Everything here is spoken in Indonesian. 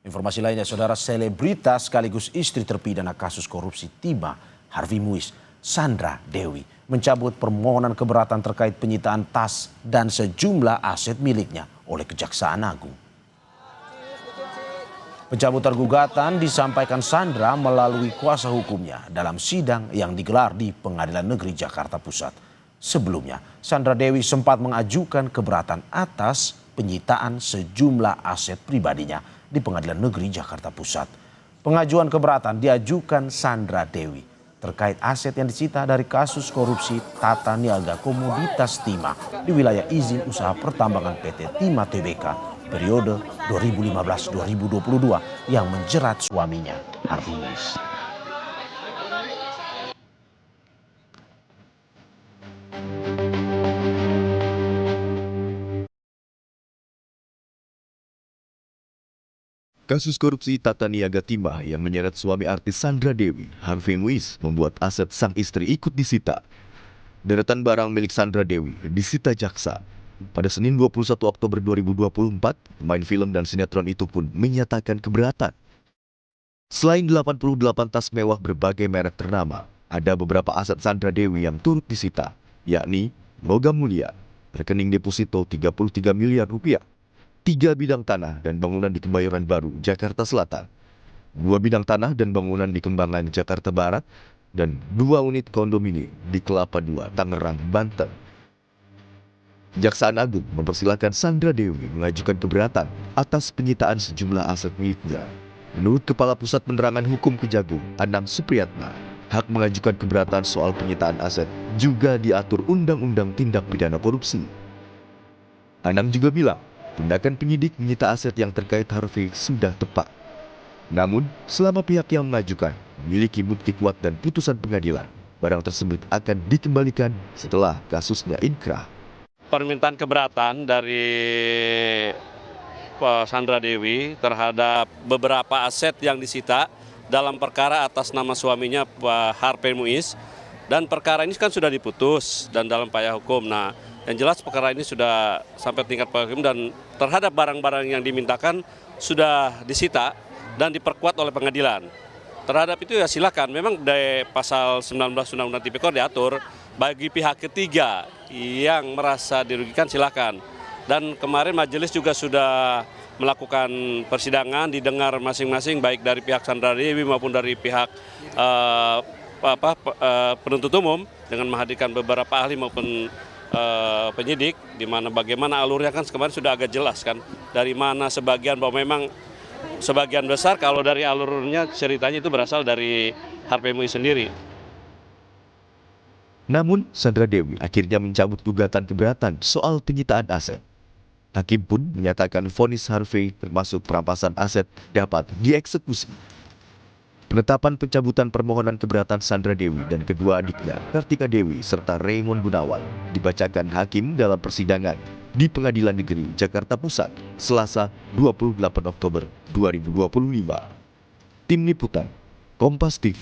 Informasi lainnya, saudara, selebritas sekaligus istri terpidana kasus korupsi timah Harvey Muiz, Sandra Dewi, mencabut permohonan keberatan terkait penyitaan tas dan sejumlah aset miliknya oleh Kejaksaan Agung. Pencabutan gugatan disampaikan Sandra melalui kuasa hukumnya dalam sidang yang digelar di Pengadilan Negeri Jakarta Pusat. Sebelumnya, Sandra Dewi sempat mengajukan keberatan atas penyitaan sejumlah aset pribadinya di Pengadilan Negeri Jakarta Pusat. Pengajuan keberatan diajukan Sandra Dewi terkait aset yang disita dari kasus korupsi tata niaga komoditas timah di wilayah izin usaha pertambangan PT Timah Tbk periode 2015-2022 yang menjerat suaminya, Harvey Muiz. Kasus korupsi tata niaga timah yang menyeret suami artis Sandra Dewi, Harvey Muiz, membuat aset sang istri ikut disita. Deretan barang milik Sandra Dewi disita jaksa. Pada Senin 21 Oktober 2024, pemain film dan sinetron itu pun menyatakan keberatan. Selain 88 tas mewah berbagai merek ternama, ada beberapa aset Sandra Dewi yang turut disita, yakni logam mulia, rekening deposito 33 miliar rupiah, 3 bidang tanah dan bangunan di Kebayoran Baru, Jakarta Selatan, 2 bidang tanah dan bangunan di Kembangan, Jakarta Barat, dan 2 unit kondominium di Kelapa II, Tangerang, Banten. Kejaksaan Agung mempersilahkan Sandra Dewi mengajukan keberatan atas penyitaan sejumlah aset miliknya. Menurut Kepala Pusat Penerangan Hukum Kejagung, Anang Supriyatna, hak mengajukan keberatan soal penyitaan aset juga diatur Undang-Undang Tindak Pidana Korupsi. Anang juga bilang, tindakan penyidik menyita aset yang terkait Harvey sudah tepat. Namun, selama pihak yang mengajukan memiliki bukti kuat dan putusan pengadilan, barang tersebut akan dikembalikan setelah kasusnya inkrah. Permintaan keberatan dari Sandra Dewi terhadap beberapa aset yang disita dalam perkara atas nama suaminya Pak Harvey Muiz, dan perkara ini kan sudah diputus dan dalam upaya hukum. Nah, yang jelas perkara ini sudah sampai tingkat upaya hukum dan terhadap barang-barang yang dimintakan sudah disita dan diperkuat oleh pengadilan. Terhadap itu ya silakan, memang dari pasal 19 Undang-Undang Tipikor diatur bagi pihak ketiga yang merasa dirugikan silakan. Dan kemarin majelis juga sudah melakukan persidangan, didengar masing-masing baik dari pihak Sandra Dewi maupun dari pihak penuntut umum dengan menghadirkan beberapa ahli maupun penyidik, di mana bagaimana alurnya kan kemarin sudah agak jelas kan, dari mana sebagian bahwa memang sebagian besar kalau dari alurnya ceritanya itu berasal dari Harvey Muiz sendiri. Namun, Sandra Dewi akhirnya mencabut gugatan keberatan soal penyitaan aset. Hakim pun menyatakan vonis Harvey termasuk perampasan aset dapat dieksekusi. Penetapan pencabutan permohonan keberatan Sandra Dewi dan kedua adiknya, Kartika Dewi serta Raymond Gunawan, dibacakan hakim dalam persidangan di Pengadilan Negeri Jakarta Pusat, Selasa 28 Oktober 2025. Tim Liputan, Kompas TV.